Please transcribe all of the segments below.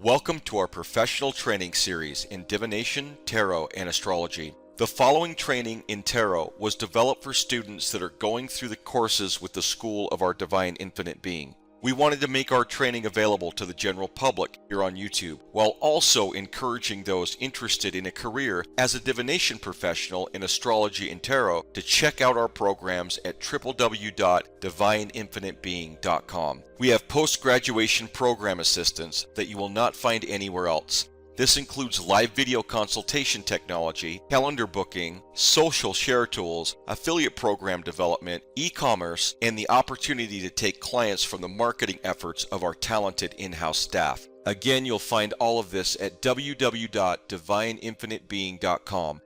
Welcome to our professional training series in divination, tarot, and astrology. The following training in tarot was developed for students that are going through the courses with the School of Our Divine Infinite Being. We wanted to make our training available to the general public here on YouTube, while also encouraging those interested in a career as a divination professional in astrology and tarot to check out our programs at www.divineinfinitebeing.com. We have post-graduation program assistance that you will not find anywhere else. This includes live video consultation technology, calendar booking, social share tools, affiliate program development, e-commerce, and the opportunity to take clients from the marketing efforts of our talented in-house staff. Again, you'll find all of this at www.divineinfinitebeing.com.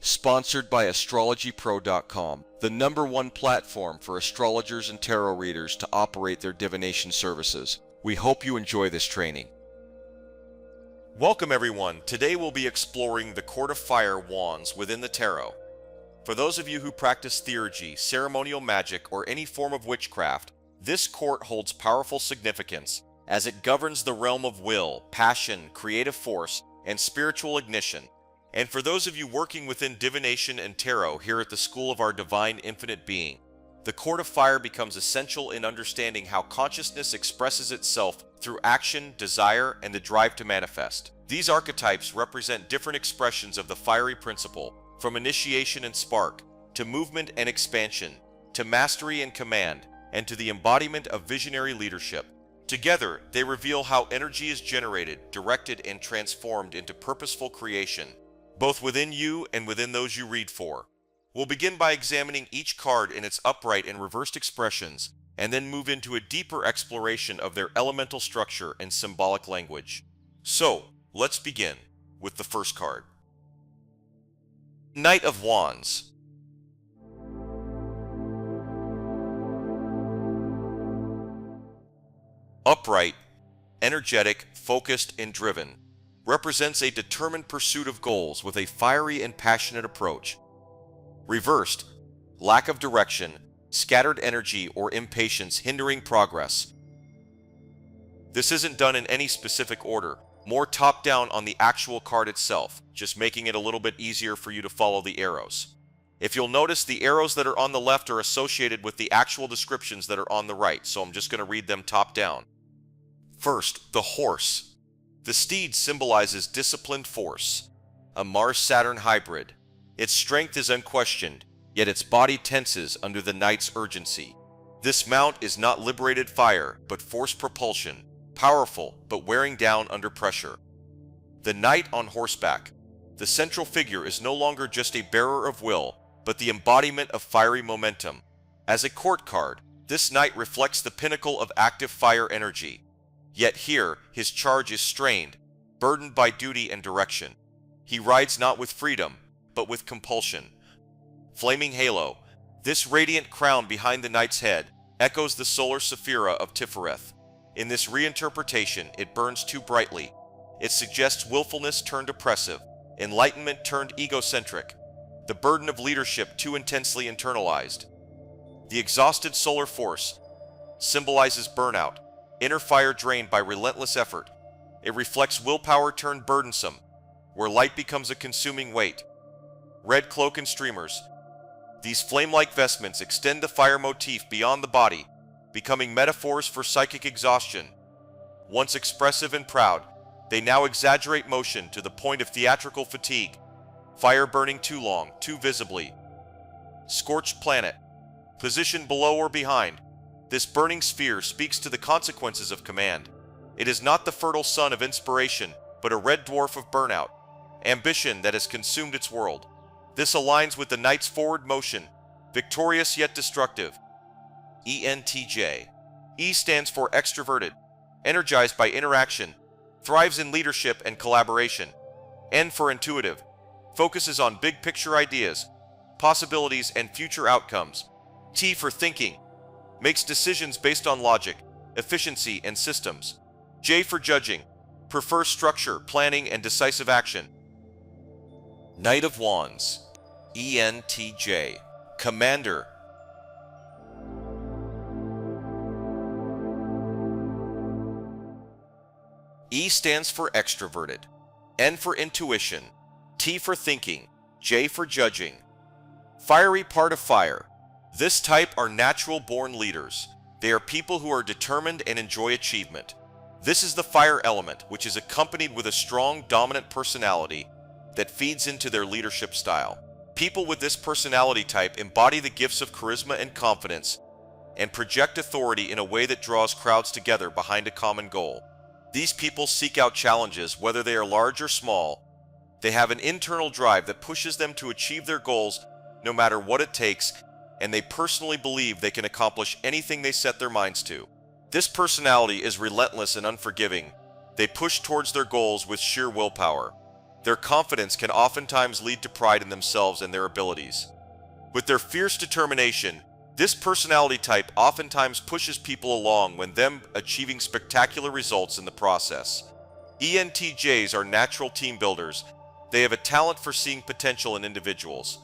Sponsored by astrologypro.com, the #1 platform for astrologers and tarot readers to operate their divination services. We hope you enjoy this training. Welcome everyone. Today we'll be exploring the Court of Fire wands within the tarot. For those of you who practice theurgy, ceremonial magic, or any form of witchcraft, this court holds powerful significance as it governs the realm of will, passion, creative force, and spiritual ignition. And for those of you working within divination and tarot here at the School of Our Divine Infinite Being, the Court of Fire becomes essential in understanding how consciousness expresses itself through action, desire, and the drive to manifest. These archetypes represent different expressions of the fiery principle, from initiation and spark, to movement and expansion, to mastery and command, and to the embodiment of visionary leadership. Together, they reveal how energy is generated, directed, and transformed into purposeful creation, both within you and within those you read for. We'll begin by examining each card in its upright and reversed expressions, and then move into a deeper exploration of their elemental structure and symbolic language. So, let's begin with the first card. Knight of Wands. Upright, energetic, focused, and driven. Represents a determined pursuit of goals with a fiery and passionate approach. Reversed, lack of direction, scattered energy, or impatience hindering progress. This isn't done in any specific order, more top-down on the actual card itself, just making it a little bit easier for you to follow the arrows. If you'll notice, the arrows that are on the left are associated with the actual descriptions that are on the right, so I'm just going to read them top-down. First, the horse. The steed symbolizes disciplined force, a Mars-Saturn hybrid. Its strength is unquestioned, yet its body tenses under the knight's urgency. This mount is not liberated fire, but forced propulsion, powerful but wearing down under pressure. The knight on horseback. The central figure is no longer just a bearer of will, but the embodiment of fiery momentum. As a court card, this knight reflects the pinnacle of active fire energy. Yet here, his charge is strained, burdened by duty and direction. He rides not with freedom, but with compulsion. Flaming halo. This radiant crown behind the knight's head echoes the solar sephira of Tifereth. In this reinterpretation, it burns too brightly. It suggests willfulness turned oppressive, enlightenment turned egocentric, the burden of leadership too intensely internalized. The exhausted solar force symbolizes burnout, inner fire drained by relentless effort. It reflects willpower turned burdensome, where light becomes a consuming weight. Red cloak and streamers. These flame-like vestments extend the fire motif beyond the body, becoming metaphors for psychic exhaustion. Once expressive and proud, they now exaggerate motion to the point of theatrical fatigue, fire burning too long, too visibly. Scorched planet. Positioned below or behind, this burning sphere speaks to the consequences of command. It is not the fertile sun of inspiration, but a red dwarf of burnout, ambition that has consumed its world. This aligns with the knight's forward motion, victorious yet destructive. ENTJ. E stands for extroverted, energized by interaction, thrives in leadership and collaboration. N for intuitive, focuses on big picture ideas, possibilities, and future outcomes. T for thinking, makes decisions based on logic, efficiency, and systems. J for judging, prefers structure, planning, and decisive action. Knight of Wands. ENTJ. Commander. E stands for extroverted, N for intuition, T for thinking, J for judging. Fiery part of fire. This type are natural-born leaders. They are people who are determined and enjoy achievement. This is the fire element, which is accompanied with a strong, dominant personality that feeds into their leadership style. People with this personality type embody the gifts of charisma and confidence and project authority in a way that draws crowds together behind a common goal. These people seek out challenges, whether they are large or small. They have an internal drive that pushes them to achieve their goals no matter what it takes, and they personally believe they can accomplish anything they set their minds to. This personality is relentless and unforgiving. They push towards their goals with sheer willpower. Their confidence can oftentimes lead to pride in themselves and their abilities. With their fierce determination, this personality type oftentimes pushes people along when them achieving spectacular results in the process. ENTJs are natural team builders. They have a talent for seeing potential in individuals.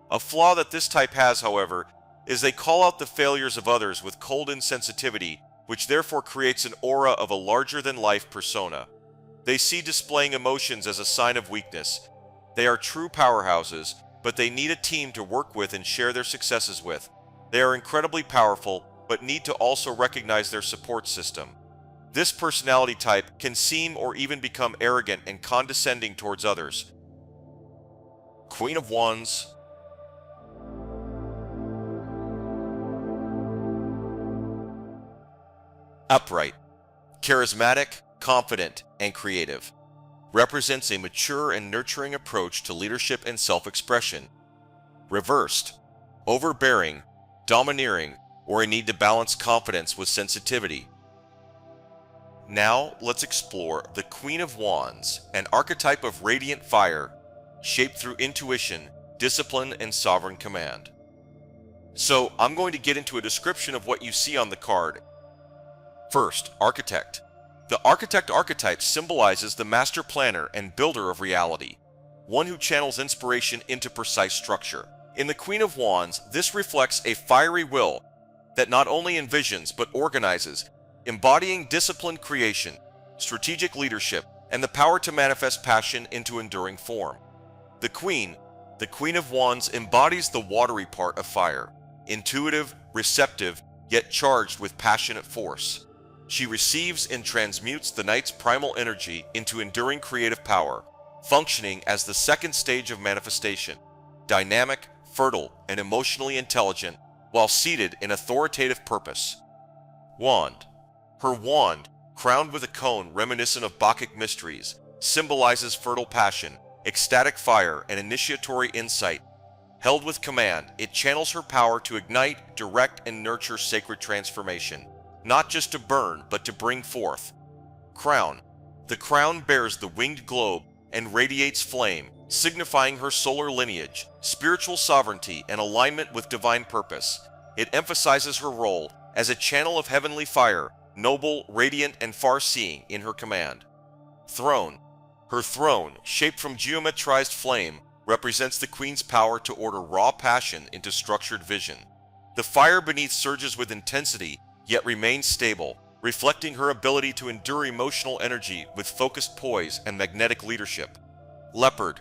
A flaw that this type has, however, is they call out the failures of others with cold insensitivity, which therefore creates an aura of a larger-than-life persona. They see displaying emotions as a sign of weakness. They are true powerhouses, but they need a team to work with and share their successes with. They are incredibly powerful, but need to also recognize their support system. This personality type can seem or even become arrogant and condescending towards others. Queen of Wands. Upright, charismatic, confident, and creative. Represents a mature and nurturing approach to leadership and self-expression. Reversed, overbearing, domineering, or a need to balance confidence with sensitivity. Now, let's explore the Queen of Wands, an archetype of radiant fire, shaped through intuition, discipline, and sovereign command. So, I'm going to get into a description of what you see on the card. First, Architect. The Architect archetype symbolizes the master planner and builder of reality, one who channels inspiration into precise structure. In the Queen of Wands, this reflects a fiery will that not only envisions but organizes, embodying disciplined creation, strategic leadership, and the power to manifest passion into enduring form. The Queen of Wands embodies the watery part of fire, intuitive, receptive, yet charged with passionate force. She receives and transmutes the Knight's primal energy into enduring creative power, functioning as the second stage of manifestation, dynamic, fertile, and emotionally intelligent, while seated in authoritative purpose. Wand. Her wand, crowned with a cone reminiscent of Bacchic mysteries, symbolizes fertile passion, ecstatic fire, and initiatory insight. Held with command, it channels her power to ignite, direct, and nurture sacred transformation, not just to burn, but to bring forth. Crown. The crown bears the winged globe and radiates flame, signifying her solar lineage, spiritual sovereignty, and alignment with divine purpose. It emphasizes her role as a channel of heavenly fire, noble, radiant, and far-seeing in her command. Throne. Her throne, shaped from geometrized flame, represents the Queen's power to order raw passion into structured vision. The fire beneath surges with intensity, yet remains stable, reflecting her ability to endure emotional energy with focused poise and magnetic leadership. Leopard.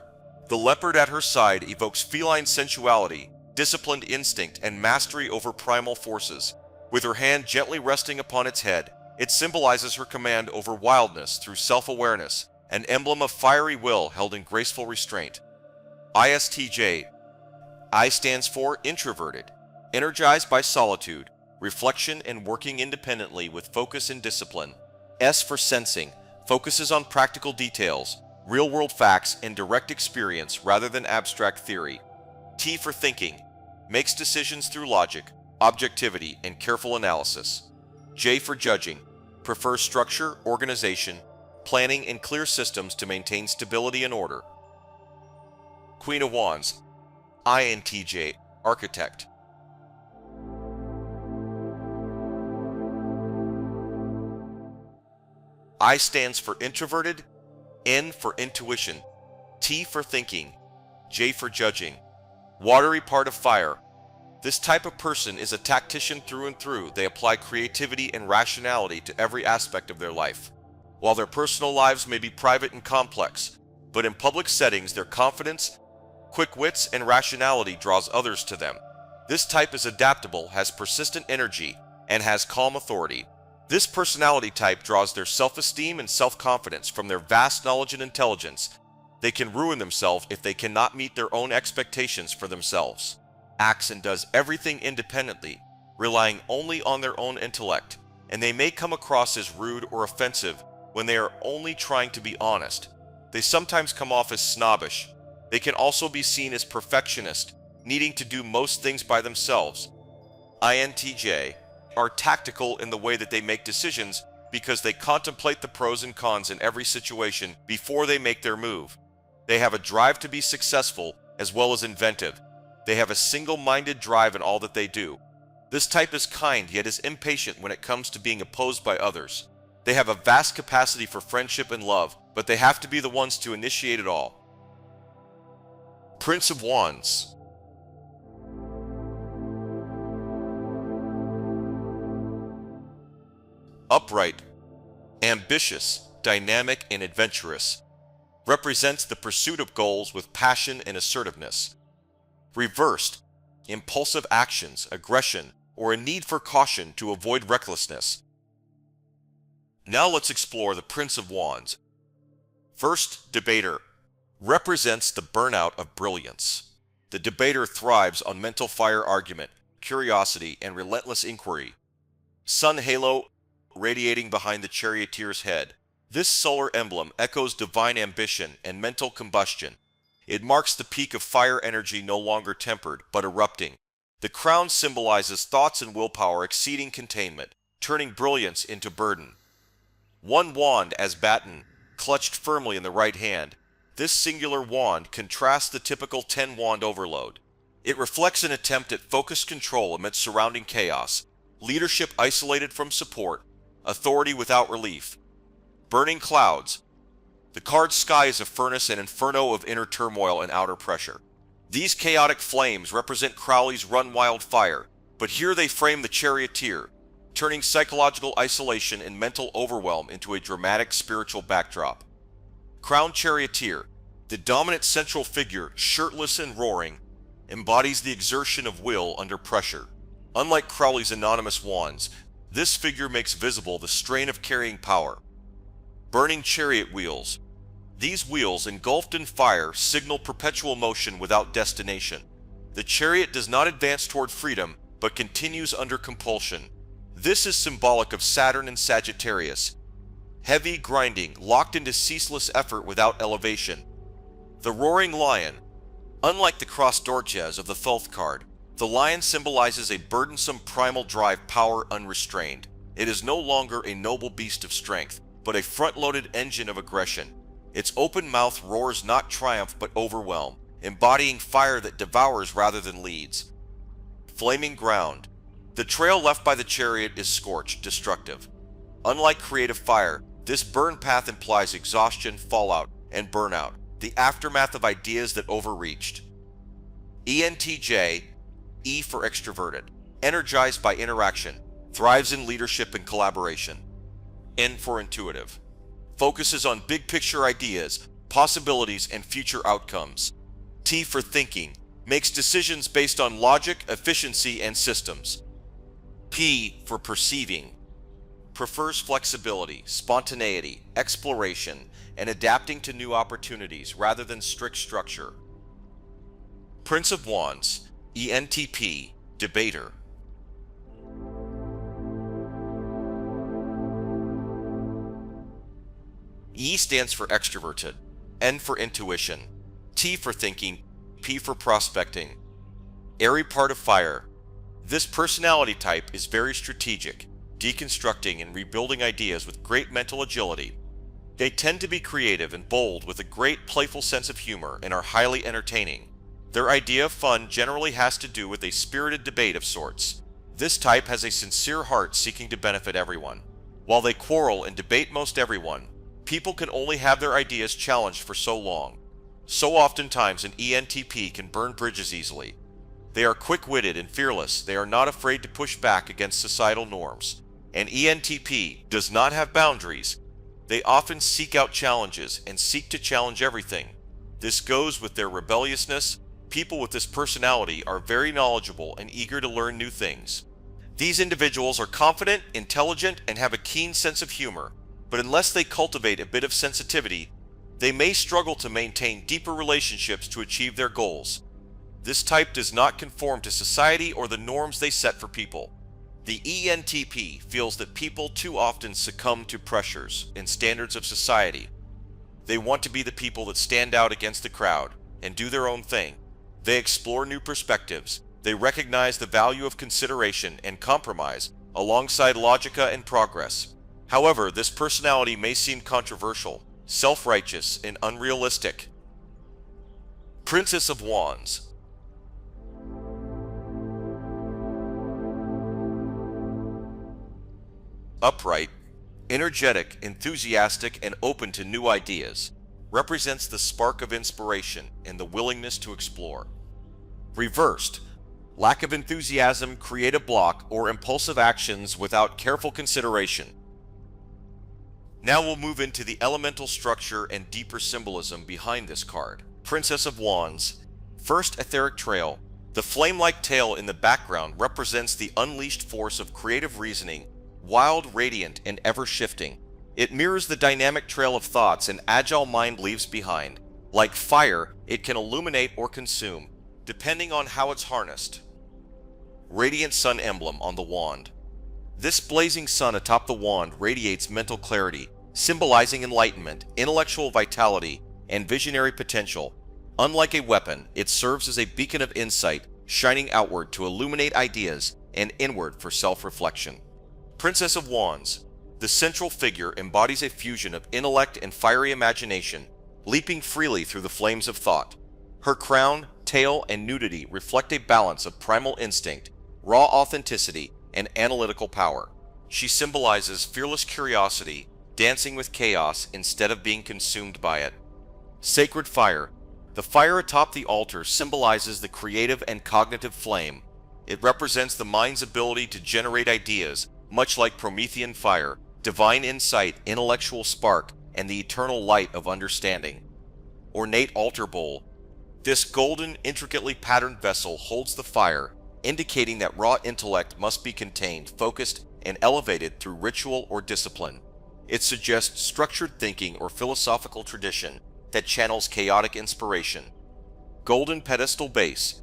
The leopard at her side evokes feline sensuality, disciplined instinct, and mastery over primal forces. With her hand gently resting upon its head, it symbolizes her command over wildness through self-awareness, an emblem of fiery will held in graceful restraint. ISTJ. I stands for introverted, energized by solitude, reflection, and working independently with focus and discipline. S for sensing, focuses on practical details, real-world facts, and direct experience rather than abstract theory. T for thinking, makes decisions through logic, objectivity, and careful analysis. J for judging, prefers structure, organization, planning, and clear systems to maintain stability and order. Queen of Wands. INTJ, architect. I stands for introverted, N for intuition, T for thinking, J for judging. Watery part of fire. This type of person is a tactician through and through. They apply creativity and rationality to every aspect of their life. While their personal lives may be private and complex, but in public settings their confidence, quick wits, and rationality draws others to them. This type is adaptable, has persistent energy, and has calm authority. This personality type draws their self-esteem and self-confidence from their vast knowledge and intelligence. They can ruin themselves if they cannot meet their own expectations for themselves. Acts and does everything independently, relying only on their own intellect, and they may come across as rude or offensive when they are only trying to be honest. They sometimes come off as snobbish. They can also be seen as perfectionist, needing to do most things by themselves. INTJ are tactical in the way that they make decisions because they contemplate the pros and cons in every situation before they make their move. They have a drive to be successful as well as inventive. They have a single-minded drive in all that they do. This type is kind yet is impatient when it comes to being opposed by others. They have a vast capacity for friendship and love, but they have to be the ones to initiate it all. Prince of Wands. Upright, ambitious, dynamic, and adventurous. Represents the pursuit of goals with passion and assertiveness. Reversed, impulsive actions, aggression, or a need for caution to avoid recklessness. Now let's explore the Prince of Wands. First, debater. Represents the burnout of brilliance. The debater thrives on mental fire argument, curiosity, and relentless inquiry. Sun halo radiating behind the charioteer's head. This solar emblem echoes divine ambition and mental combustion. It marks the peak of fire energy no longer tempered, but erupting. The crown symbolizes thoughts and willpower exceeding containment, turning brilliance into burden. One wand as baton, clutched firmly in the right hand. This singular wand contrasts the typical 10-wand overload. It reflects an attempt at focused control amidst surrounding chaos, leadership isolated from support, authority without relief. Burning clouds. The card's sky is a furnace and inferno of inner turmoil and outer pressure. These chaotic flames represent Crowley's run wild fire, but here they frame the charioteer, turning psychological isolation and mental overwhelm into a dramatic spiritual backdrop. Crowned charioteer, the dominant central figure, shirtless and roaring, embodies the exertion of will under pressure. Unlike Crowley's anonymous wands, this figure makes visible the strain of carrying power. Burning chariot wheels. These wheels, engulfed in fire, signal perpetual motion without destination. The chariot does not advance toward freedom, but continues under compulsion. This is symbolic of Saturn and Sagittarius. Heavy grinding, locked into ceaseless effort without elevation. The roaring lion. Unlike the crossed Dorchez of the Thoth card, the lion symbolizes a burdensome primal drive, power unrestrained. It is no longer a noble beast of strength, but a front-loaded engine of aggression. Its open mouth roars not triumph but overwhelm, embodying fire that devours rather than leads. Flaming ground. The trail left by the chariot is scorched, destructive. Unlike creative fire, this burn path implies exhaustion, fallout, and burnout, the aftermath of ideas that overreached. ENTJ, E for extroverted, energized by interaction, thrives in leadership and collaboration. N for intuitive, focuses on big picture ideas, possibilities, and future outcomes. T for thinking, makes decisions based on logic, efficiency, and systems. P for perceiving, prefers flexibility, spontaneity, exploration, and adapting to new opportunities rather than strict structure. Prince of Wands, ENTP, debater. E stands for extroverted, N for intuition, T for thinking, P for prospecting. Airy part of fire. This personality type is very strategic, deconstructing and rebuilding ideas with great mental agility. They tend to be creative and bold with a great playful sense of humor and are highly entertaining. Their idea of fun generally has to do with a spirited debate of sorts. This type has a sincere heart seeking to benefit everyone. While they quarrel and debate most everyone, people can only have their ideas challenged for so long. So oftentimes an ENTP can burn bridges easily. They are quick-witted and fearless. They are not afraid to push back against societal norms. An ENTP does not have boundaries. They often seek out challenges and seek to challenge everything. This goes with their rebelliousness. People with this personality are very knowledgeable and eager to learn new things. These individuals are confident, intelligent, and have a keen sense of humor, but unless they cultivate a bit of sensitivity, they may struggle to maintain deeper relationships to achieve their goals. This type does not conform to society or the norms they set for people. The ENTP feels that people too often succumb to pressures and standards of society. They want to be the people that stand out against the crowd and do their own thing. They explore new perspectives. They recognize the value of consideration and compromise alongside logica and progress. However, this personality may seem controversial, self-righteous, and unrealistic. Princess of Wands. Upright, energetic, enthusiastic, and open to new ideas. Represents the spark of inspiration and the willingness to explore. Reversed, lack of enthusiasm, creative block, or impulsive actions without careful consideration. Now we'll move into the elemental structure and deeper symbolism behind this card. Princess of Wands. First etheric trail. The flame-like tail in the background represents the unleashed force of creative reasoning, wild, radiant, and ever-shifting. It mirrors the dynamic trail of thoughts an agile mind leaves behind. Like fire, it can illuminate or consume, depending on how it's harnessed. Radiant sun emblem on the wand. This blazing sun atop the wand radiates mental clarity, symbolizing enlightenment, intellectual vitality, and visionary potential. Unlike a weapon, it serves as a beacon of insight, shining outward to illuminate ideas and inward for self-reflection. Princess of Wands. The central figure embodies a fusion of intellect and fiery imagination, leaping freely through the flames of thought. Her crown, tail, and nudity reflect a balance of primal instinct, raw authenticity, and analytical power. She symbolizes fearless curiosity, dancing with chaos instead of being consumed by it. Sacred fire. The fire atop the altar symbolizes the creative and cognitive flame. It represents the mind's ability to generate ideas, much like Promethean fire, divine insight, intellectual spark, and the eternal light of understanding. Ornate altar bowl. This golden, intricately patterned vessel holds the fire, indicating that raw intellect must be contained, focused, and elevated through ritual or discipline. It suggests structured thinking or philosophical tradition that channels chaotic inspiration. Golden pedestal base.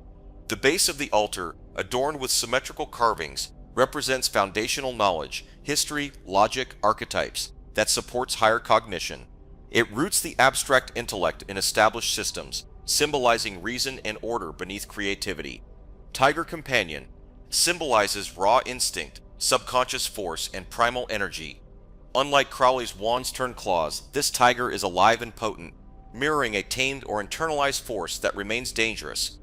The base of the altar, adorned with symmetrical carvings, represents foundational knowledge, history, logic, archetypes that supports higher cognition. It roots the abstract intellect in established systems, symbolizing reason and order beneath creativity. Tiger companion symbolizes raw instinct, subconscious force, and primal energy. Unlike Crowley's wands turn claws, this tiger is alive and potent, mirroring a tamed or internalized force that remains dangerous.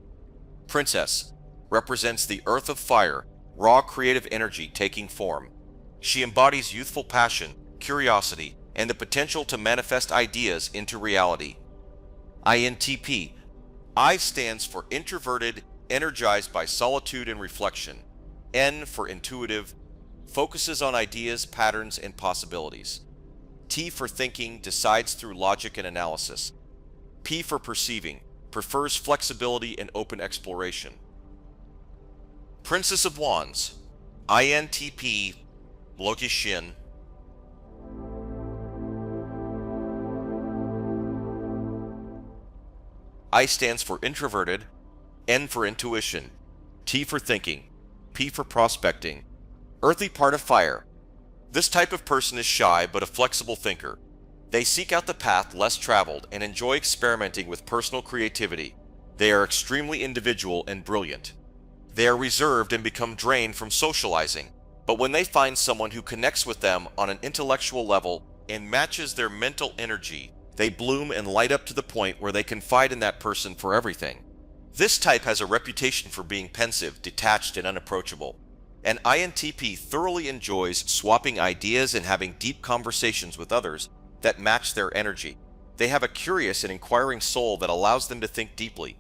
Princess represents the earth of fire, raw creative energy taking form. She embodies youthful passion, curiosity, and the potential to manifest ideas into reality. INTP. I stands for introverted, energized by solitude and reflection. N for intuitive, focuses on ideas, patterns, and possibilities. T for thinking, decides through logic and analysis. P for perceiving, prefers flexibility and open exploration. Princess of Wands. INTP. Loki Shin. I stands for introverted, N for intuition, T for thinking, P for prospecting. Earthy part of fire. This type of person is shy but a flexible thinker. They seek out the path less traveled and enjoy experimenting with personal creativity. They are extremely individual and brilliant. They are reserved and become drained from socializing, but when they find someone who connects with them on an intellectual level and matches their mental energy, they bloom and light up to the point where they confide in that person for everything. This type has a reputation for being pensive, detached, and unapproachable. An INTP thoroughly enjoys swapping ideas and having deep conversations with others that match their energy. They have a curious and inquiring soul that allows them to think deeply.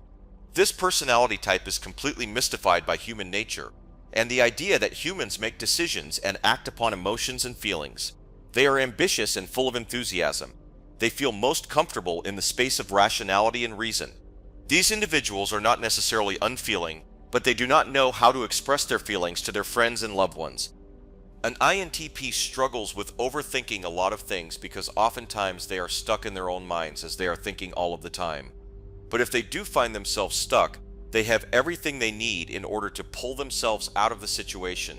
This personality type is completely mystified by human nature and the idea that humans make decisions and act upon emotions and feelings. They are ambitious and full of enthusiasm. They feel most comfortable in the space of rationality and reason. These individuals are not necessarily unfeeling, but they do not know how to express their feelings to their friends and loved ones. An INTP struggles with overthinking a lot of things because oftentimes they are stuck in their own minds as they are thinking all of the time. But if they do find themselves stuck, they have everything they need in order to pull themselves out of the situation.